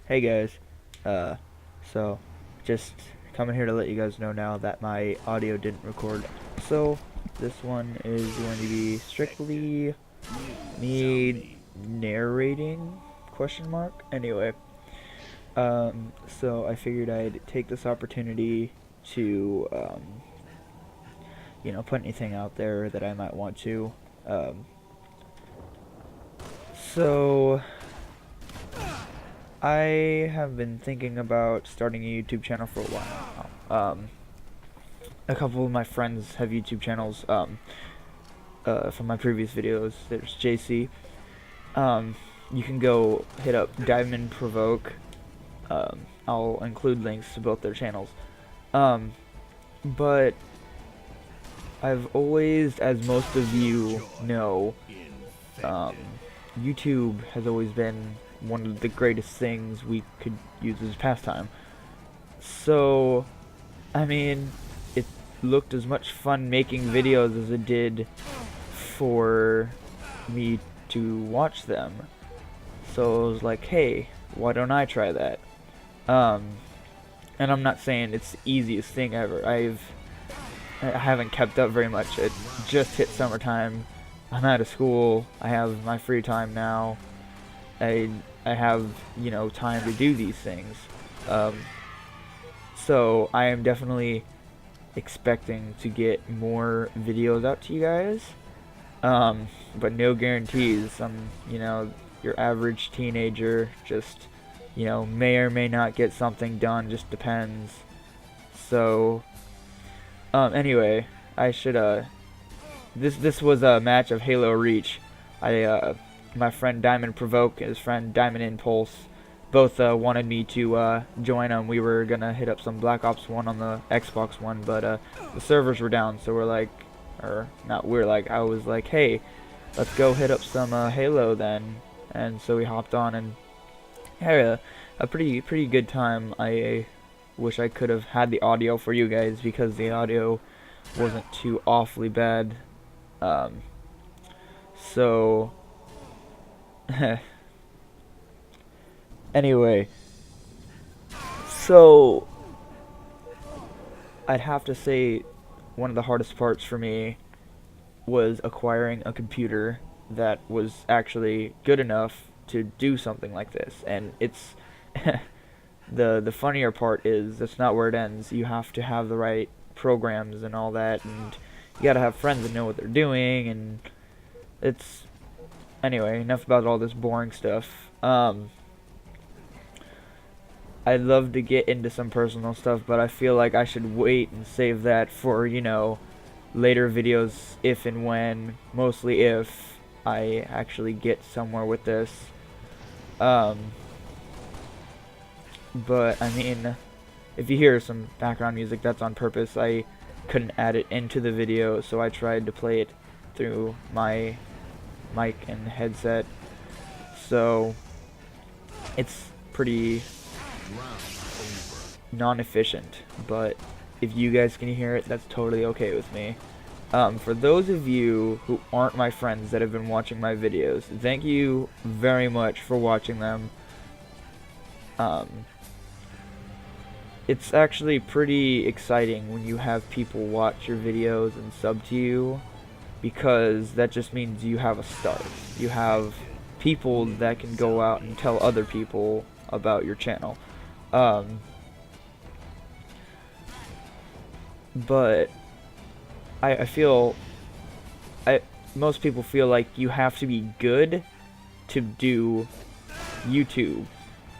Hey guys, uh, so just coming here to let you guys know now that my audio didn't record. So this one is going to be strictly me narrating, question mark. Anyway, so I figured I'd take this opportunity to, put anything out there that I might want to. Um, so I have been thinking about starting a YouTube channel for a while now. A couple of my friends have YouTube channels from my previous videos. There's JC. You can go hit up Diamond Provoke. I'll include links to both their channels. But I've always, as most of you know, YouTube has always been one of the greatest things we could use as a pastime. So, I mean, it looked as much fun making videos as it did for me to watch them. So I was like, hey, why don't I try that? And I'm not saying it's the easiest thing ever. I haven't kept up very much. It just hit summertime. I'm out of school. I have my free time now. I have, time to do these things. So I am definitely expecting to get more videos out to you guys. But no guarantees. Your average teenager just, may or may not get something done, just depends. So, anyway, I should, this was a match of Halo Reach. My friend Diamond Provoke and his friend Diamond Impulse both wanted me to join them. We were gonna hit up some Black Ops 1 on the Xbox One, but the servers were down, so I was like, hey, let's go hit up some Halo then. And so we hopped on and had a pretty good time. I wish I could have had the audio for you guys because the audio wasn't too awfully bad. So anyway, so I'd have to say one of the hardest parts for me was acquiring a computer that was actually good enough to do something like this. And it's the funnier part is that's not where it ends. You have to have the right programs and all that, and you gotta have friends that know what they're doing. And it's anyway, enough about all this boring stuff. I'd love to get into some personal stuff, but I feel like I should wait and save that for, later videos, if and when, mostly if I actually get somewhere with this. But I mean, if you hear some background music, that's on purpose. I couldn't add it into the video, so I tried to play it through my mic and headset. So it's pretty non-efficient, but if you guys can hear it, that's totally okay with me. For those of you who aren't my friends that have been watching my videos, thank you very much for watching them. It's actually pretty exciting when you have people watch your videos and sub to you, because that just means you have a start. You have people that can go out and tell other people about your channel. But I feel most people feel like you have to be good to do YouTube,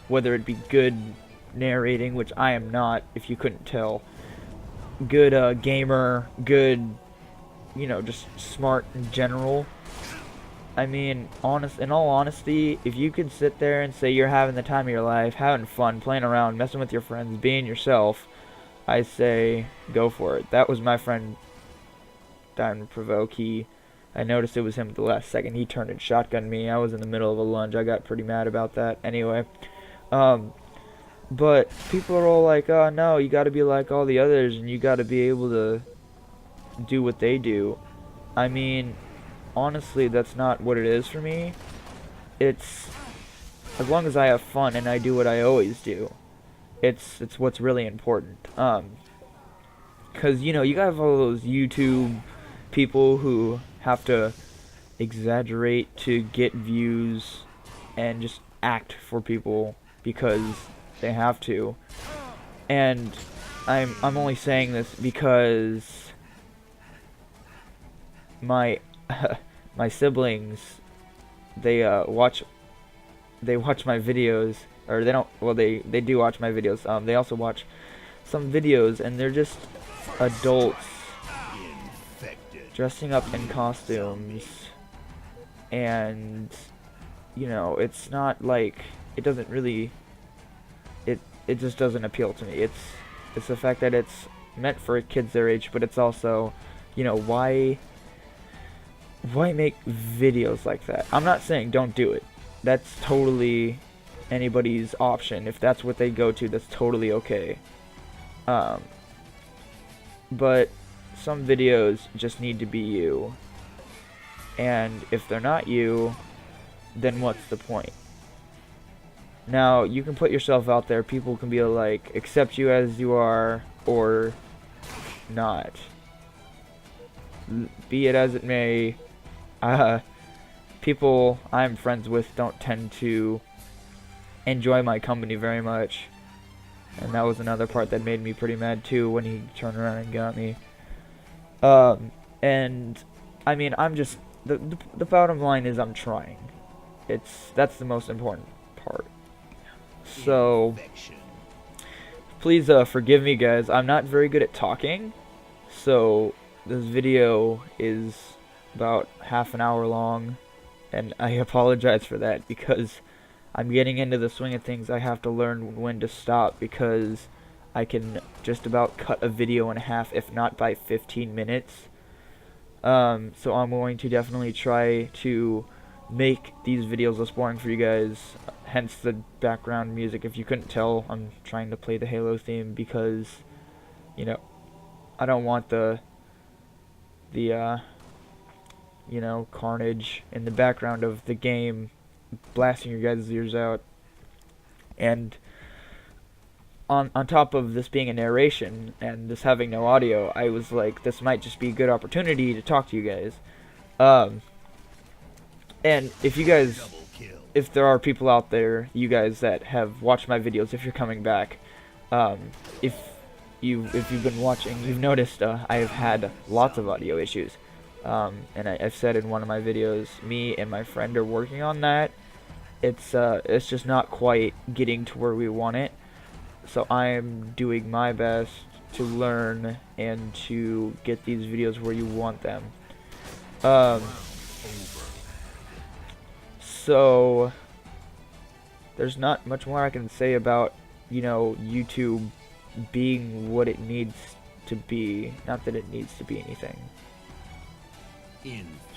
whether it be good narrating, which I am not, if you couldn't tell, good gamer, good, just smart in general. I mean, in all honesty, if you could sit there and say you're having the time of your life, having fun, playing around, messing with your friends, being yourself, I say go for it. That was my friend Diamond Provoke. I noticed it was him at the last second. He turned and shotgunned me. I was in the middle of a lunge. I got pretty mad about that. Anyway, but people are all like, oh no, you gotta be like all the others and you gotta be able to do what they do. I mean, honestly, that's not what it is for me. It's as long as I have fun and I do what I always do, it's what's really important. Because you know, you got all those YouTube people who have to exaggerate to get views and just act for people because they have to. And I'm only saying this because my my siblings, they watch my videos, or they don't, well, they do watch my videos. They also watch some videos, and they're just adults dressing up in costumes, and you know, it's not like, it doesn't really, it just doesn't appeal to me. It's the fact that it's meant for kids their age, but it's also, you know, why make videos like that? I'm not saying don't do it. That's totally anybody's option. If that's what they go to, that's totally okay. But some videos just need to be you. And if they're not you, then what's the point? Now, you can put yourself out there. People can be like, accept you as you are, or not. Be it as it may, people I'm friends with don't tend to enjoy my company very much. And that was another part that made me pretty mad too, when he turned around and got me. And I mean, I'm just, the bottom line is I'm trying. That's the most important part. So please forgive me, guys. I'm not very good at talking, so this video is about half an hour long, and I apologize for that, because I'm getting into the swing of things. I have to learn when to stop, because I can just about cut a video in half, if not by 15 minutes. So I'm going to definitely try to make these videos less boring for you guys, hence the background music. If you couldn't tell, I'm trying to play the Halo theme because, you know, I don't want the you know, carnage in the background of the game blasting your guys' ears out. And on top of this being a narration and this having no audio, I was like, this might just be a good opportunity to talk to you guys. And if you guys, if there are people out there, you guys that have watched my videos, if you're coming back, if you've been watching, you've noticed I have had lots of audio issues. And I've said in one of my videos, me and my friend are working on that. It's just not quite getting to where we want it. So I'm doing my best to learn and to get these videos where you want them. So there's not much more I can say about, you know, YouTube being what it needs to be. Not that it needs to be anything.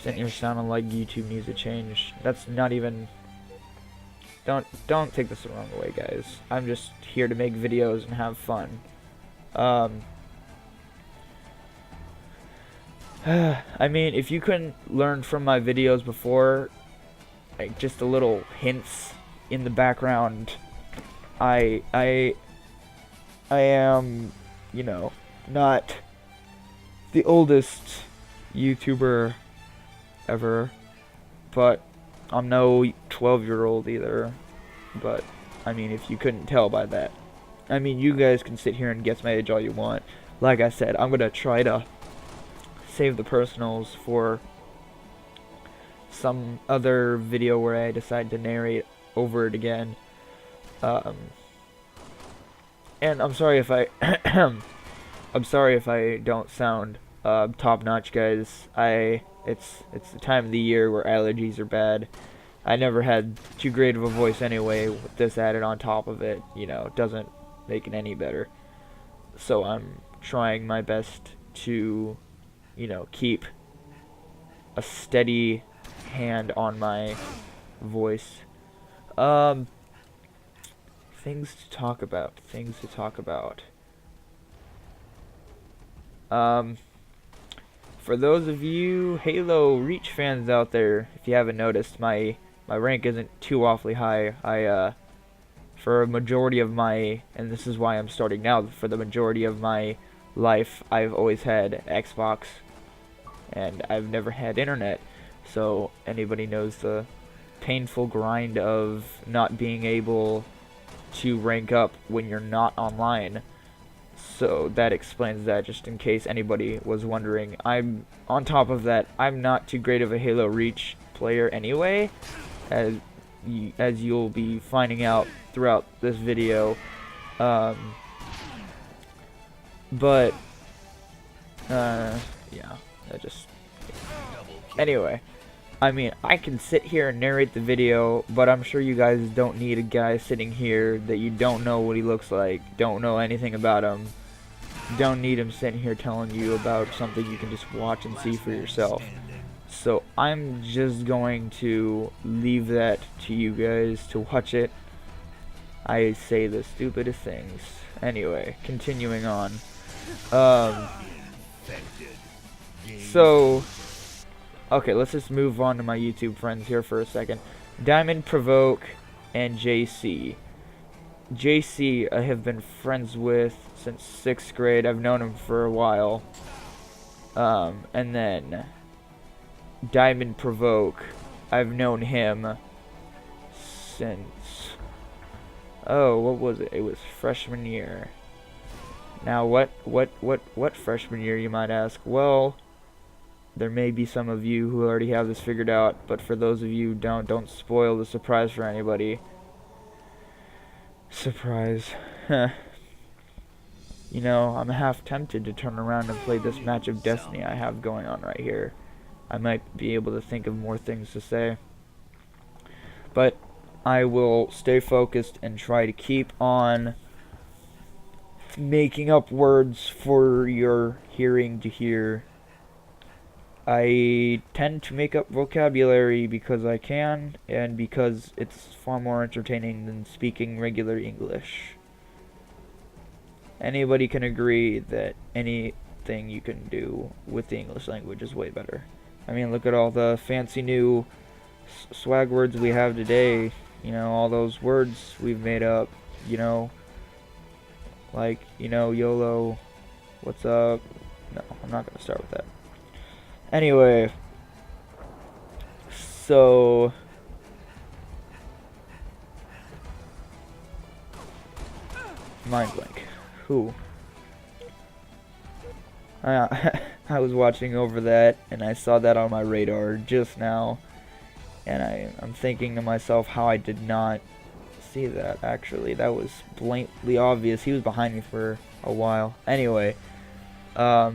Sitting here sounding like YouTube needs to change. That's not even... Don't take this the wrong way, guys. I'm just here to make videos and have fun. I mean, if you couldn't learn from my videos before, like just a little hints in the background, I am, you know, not the oldest YouTuber ever, but I'm no 12-year-old either. But I mean, if you couldn't tell by that, I mean, you guys can sit here and guess my age all you want. Like I said, I'm gonna try to save the personals for some other video where I decide to narrate over it again. And I'm sorry if I I'm sorry if I don't sound top notch, guys. It's the time of the year where allergies are bad. I never had too great of a voice anyway. With this added on top of it, you know, it doesn't make it any better. So I'm trying my best to, you know, keep a steady hand on my voice. Things to talk about. For those of you Halo Reach fans out there, if you haven't noticed, my my rank isn't too awfully high. For a majority of my, and this is why I'm starting now, for the majority of my life, I've always had Xbox, and I've never had internet. So anybody knows the painful grind of not being able to rank up when you're not online. So that explains that, just in case anybody was wondering. I'm on top of that, I'm not too great of a Halo Reach player anyway, as you'll be finding out throughout this video. Yeah, that just, anyway, I mean, I can sit here and narrate the video, but I'm sure you guys don't need a guy sitting here that you don't know what he looks like, don't know anything about him, don't need him sitting here telling you about something you can just watch and see for yourself. So I'm just going to leave that to you guys to watch it. I say the stupidest things. Anyway, continuing on. So, okay, let's just move on to my YouTube friends here for a second. Diamond, Provoke, and JC. JC I have been friends with since 6th grade. I've known him for a while. And then Diamond Provoke, I've known him since, oh, what was it? It was freshman year. Now, what freshman year, you might ask? Well, there may be some of you who already have this figured out, but for those of you who don't spoil the surprise for anybody. Surprise. You know, I'm half tempted to turn around and play this match of Destiny I have going on right here. I might be able to think of more things to say. But I will stay focused and try to keep on making up words for your hearing to hear. I tend to make up vocabulary because I can, and because it's far more entertaining than speaking regular English. Anybody can agree that anything you can do with the English language is way better. I mean, look at all the fancy new swag words we have today. You know, all those words we've made up, you know. Like, you know, YOLO, what's up? No, I'm not going to start with that. Anyway, so mind blank. Who? I was watching over that, and I saw that on my radar just now, and I'm thinking to myself how I did not see that. Actually, that was blatantly obvious. He was behind me for a while. Anyway, now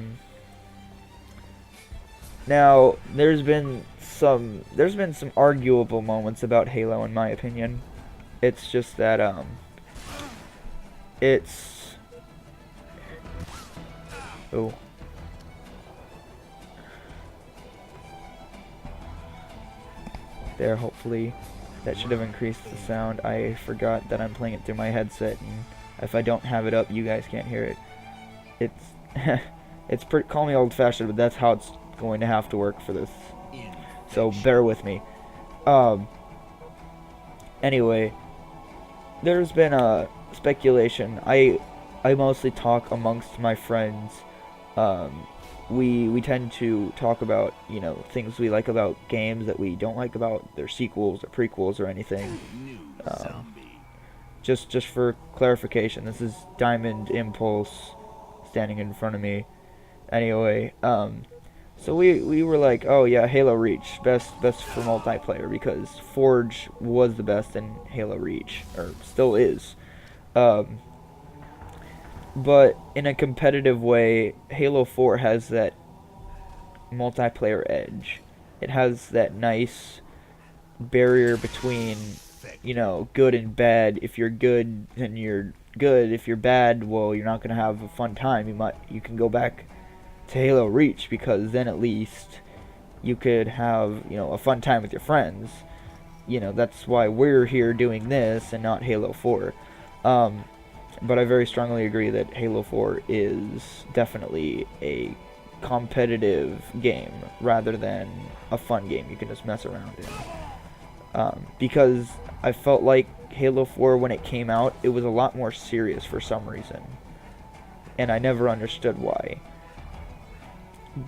there's been some arguable moments about Halo, in my opinion. It's just that it's, oh, there, hopefully that should have increased the sound. I forgot that I'm playing it through my headset, and if I don't have it up, you guys can't hear it. It's it's pretty, call me old-fashioned, but that's how it's going to have to work for this, so bear with me. Anyway, there's been a speculation. I mostly talk amongst my friends. We tend to talk about, you know, things we like about games that we don't like about their sequels or prequels or anything. Just for clarification, this is Diamond Impulse standing in front of me. Anyway, so we were like, oh yeah, Halo Reach, best for multiplayer, because Forge was the best in Halo Reach, or still is. But in a competitive way, Halo 4 has that multiplayer edge. It has that nice barrier between, you know, good and bad. If you're good, then you're good. If you're bad, well, you're not gonna have a fun time. You can go back to Halo Reach, because then at least you could have, you know, a fun time with your friends. You know, that's why we're here doing this and not Halo 4. But I very strongly agree that Halo 4 is definitely a competitive game rather than a fun game you can just mess around because I felt like Halo 4, when it came out, it was a lot more serious for some reason, and I never understood why.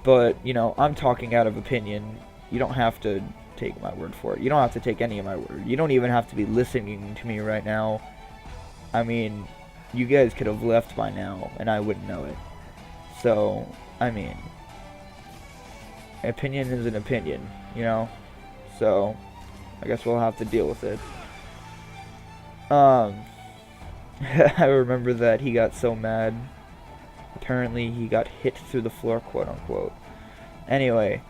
But, you know, I'm talking out of opinion. You don't have to take my word for it. You don't have to take any of my word. You don't even have to be listening to me right now. I mean, you guys could have left by now, and I wouldn't know it. So, I mean, opinion is an opinion, you know? So, I guess we'll have to deal with it. I remember that he got so mad. Apparently, he got hit through the floor, quote unquote. Anyway,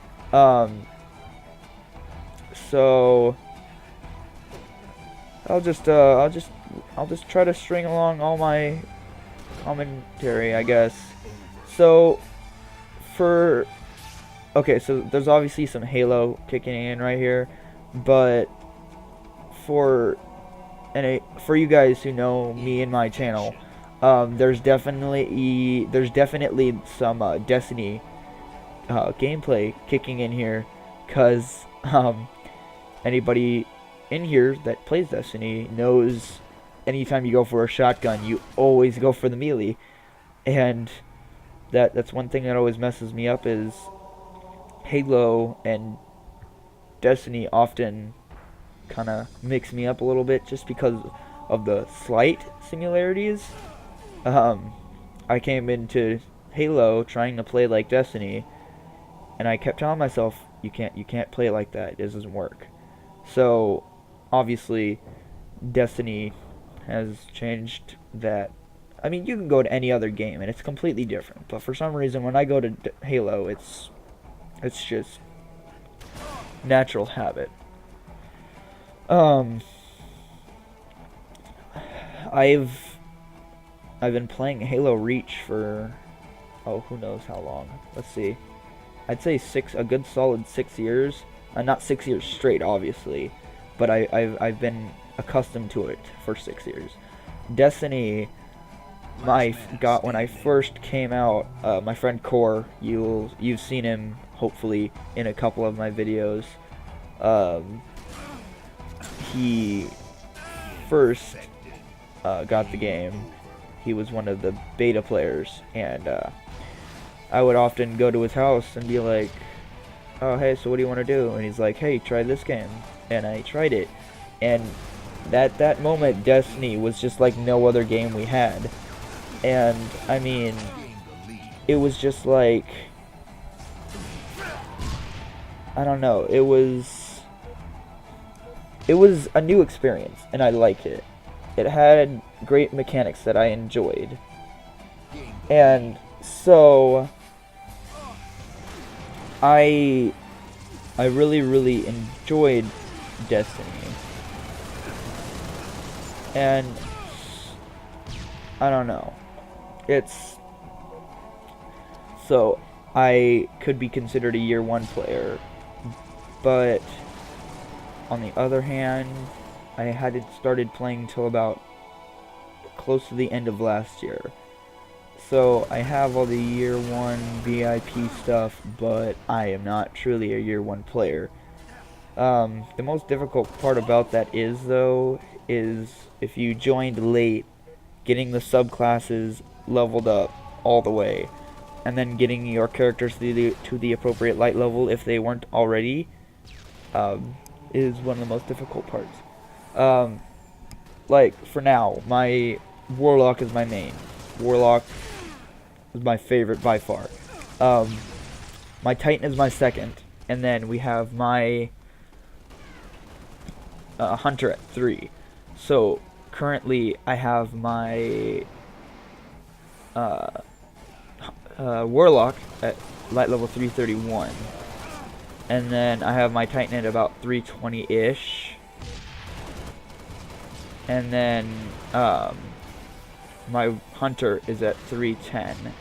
so I'll just try to string along all my commentary, I guess. So, okay, so there's obviously some Halo kicking in right here, but for you guys who know me and my channel, there's definitely some Destiny gameplay kicking in here, cause anybody in here that plays Destiny knows anytime you go for a shotgun, you always go for the melee, and that's one thing that always messes me up is Halo and Destiny often kind of mix me up a little bit just because of the slight similarities. I came into Halo trying to play like Destiny, and I kept telling myself, you can't play like that. It doesn't work. So, obviously, Destiny has changed that. I mean, you can go to any other game and it's completely different, but for some reason when I go to Halo, it's just natural habit. I've been playing Halo Reach for, who knows how long. Let's see. I'd say a good solid 6 years. Not 6 years straight, obviously, but I've been accustomed to it for 6 years. Destiny, when I first came out, my friend Core, you've seen him hopefully in a couple of my videos. He first got the game. He was one of the beta players, and I would often go to his house and be like, oh hey, so what do you want to do? And he's like, hey, try this game. And I tried it, and that moment Destiny was just like no other game we had. And I mean, it was just like, I don't know, it was a new experience, and I liked it. It had great mechanics that I enjoyed, and so I really enjoyed Destiny, and I don't know, so I could be considered a year one player, but on the other hand, I hadn't started playing till about close to the end of last year. So I have all the year one VIP stuff, but I am not truly a year one player. The most difficult part about that is if you joined late, getting the subclasses leveled up all the way, and then getting your characters to the appropriate light level if they weren't already, is one of the most difficult parts. Like, for now, my Warlock is my main. Warlock is my favorite by far. My Titan is my second, and then we have my Hunter at 3. So, currently, I have my Warlock at light level 331. And then I have my Titan at about 320-ish. And then my Hunter is at 310.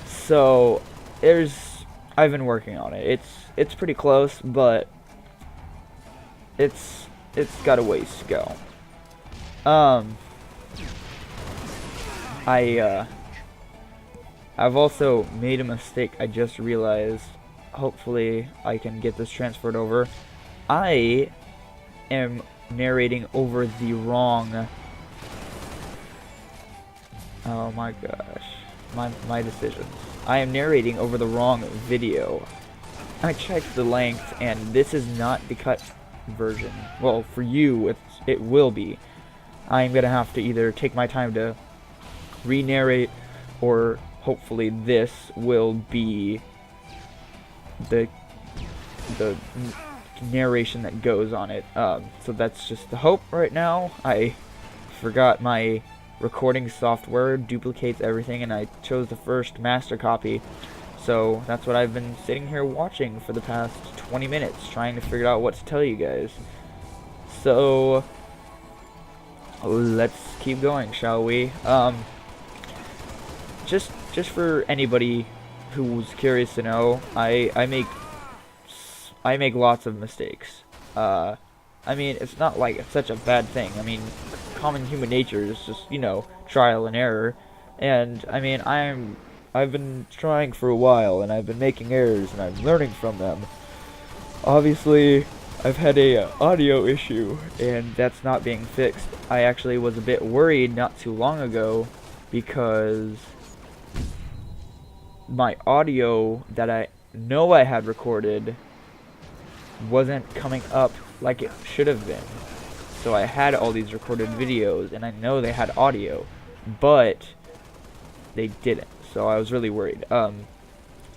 So I've been working on it. It's pretty close, but it's got a ways to go. I've also made a mistake. I just realized. Hopefully I can get this transferred over. I am narrating over the wrong... Oh my gosh. My decisions. I am narrating over the wrong video. I checked the length, and this is not the cut version. Well, for you, it will be. I'm gonna have to either take my time to re-narrate, or hopefully this will be the narration that goes on it. So that's just the hope right now. I forgot my recording software duplicates everything, and I chose the first master copy. So that's what I've been sitting here watching for the past 20 minutes, trying to figure out what to tell you guys. So let's keep going, shall we? Just for anybody who's curious to know, I make lots of mistakes. I mean, it's not like it's such a bad thing. I mean, common human nature is just, you know, trial and error. And I mean, I've been trying for a while, and I've been making errors, and I'm learning from them. Obviously, I've had a audio issue, and that's not being fixed. I actually was a bit worried not too long ago, because my audio that I know I had recorded wasn't coming up like it should have been. So I had all these recorded videos, and I know they had audio, but they didn't. So I was really worried.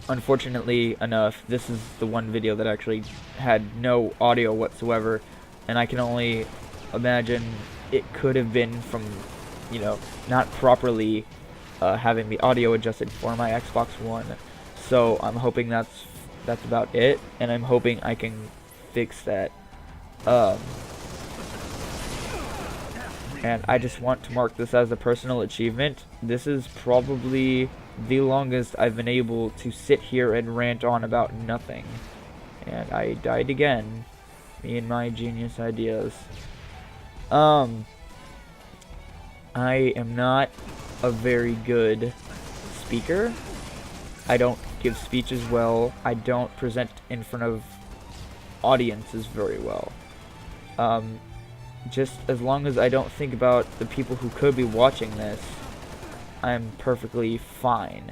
Unfortunately enough, this is the one video that actually had no audio whatsoever, and I can only imagine it could have been from, you know, not properly having the audio adjusted for my Xbox One. So I'm hoping that's about it, and I'm hoping I can fix that. And I just want to mark this as a personal achievement. This is probably the longest I've been able to sit here and rant on about nothing. And I died again. Me and my genius ideas. I am not a very good speaker. I don't give speeches well. I don't present in front of audiences very well. Just as long as I don't think about the people who could be watching this, I'm perfectly fine.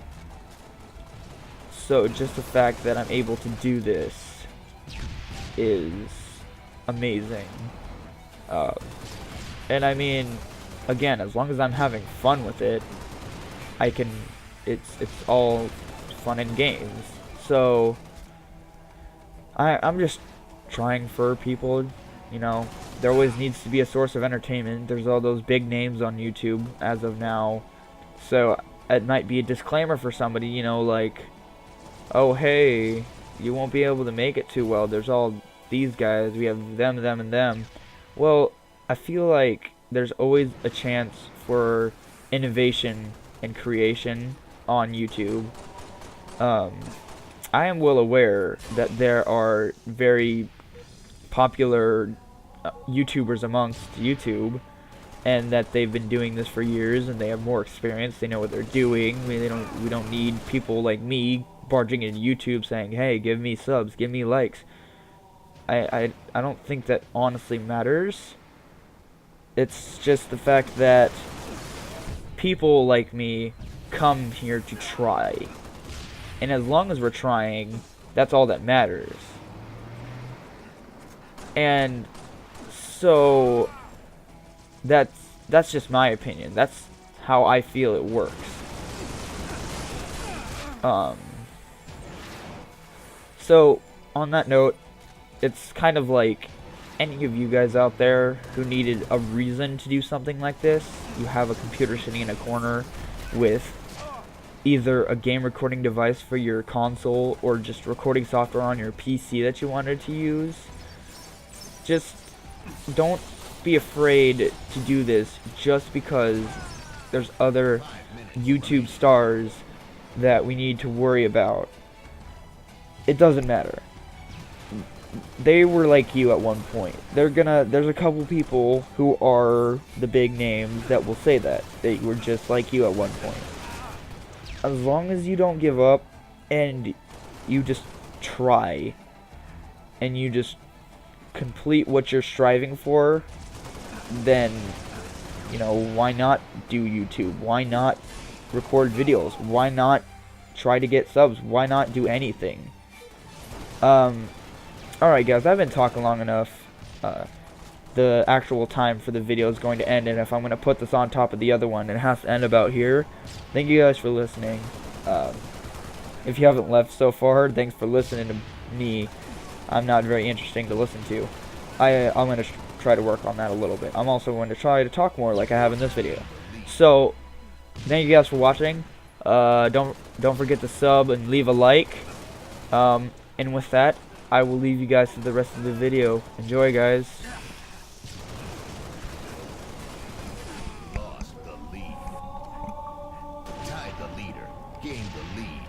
So just the fact that I'm able to do this is amazing. And I mean, again, as long as I'm having fun with it, it's all fun and games. So I'm just trying for people, you know. There always needs to be a source of entertainment. There's all those big names on YouTube as of now. So it might be a disclaimer for somebody, you know, like, oh hey, you won't be able to make it too well. There's all these guys. We have them, and them. Well, I feel like there's always a chance for innovation and creation on YouTube. I am well aware that there are very popular YouTubers amongst YouTube, and that they've been doing this for years, and they have more experience. They know what they're doing. I mean, we don't need people like me barging into YouTube saying, "Hey, give me subs, give me likes." I don't think that honestly matters. It's just the fact that people like me come here to try, and as long as we're trying, that's all that matters. And so that's just my opinion. That's how I feel it works. So on that note, it's kind of like any of you guys out there who needed a reason to do something like this. You have a computer sitting in a corner with either a game recording device for your console or just recording software on your PC that you wanted to use. Just don't be afraid to do this just because there's other YouTube stars that we need to worry about. It doesn't matter. They were like you at one point. There's a couple people who are the big names that will say that. They were just like you at one point. As long as you don't give up and you just try and you just complete what you're striving for, then, you know, why not do YouTube? Why not record videos? Why not try to get subs? Why not do anything? Alright guys, I've been talking long enough. The actual time for the video is going to end, and if I'm going to put this on top of the other one, it has to end about here. Thank you guys for listening. If you haven't left so far, thanks for listening to me. I'm not very interesting to listen to. I'm going to try to work on that a little bit. I'm also going to try to talk more like I have in this video. So, thank you guys for watching. Don't forget to sub and leave a like. And with that, I will leave you guys to the rest of the video. Enjoy, guys. Lost the lead. Tied the leader. Gained the lead.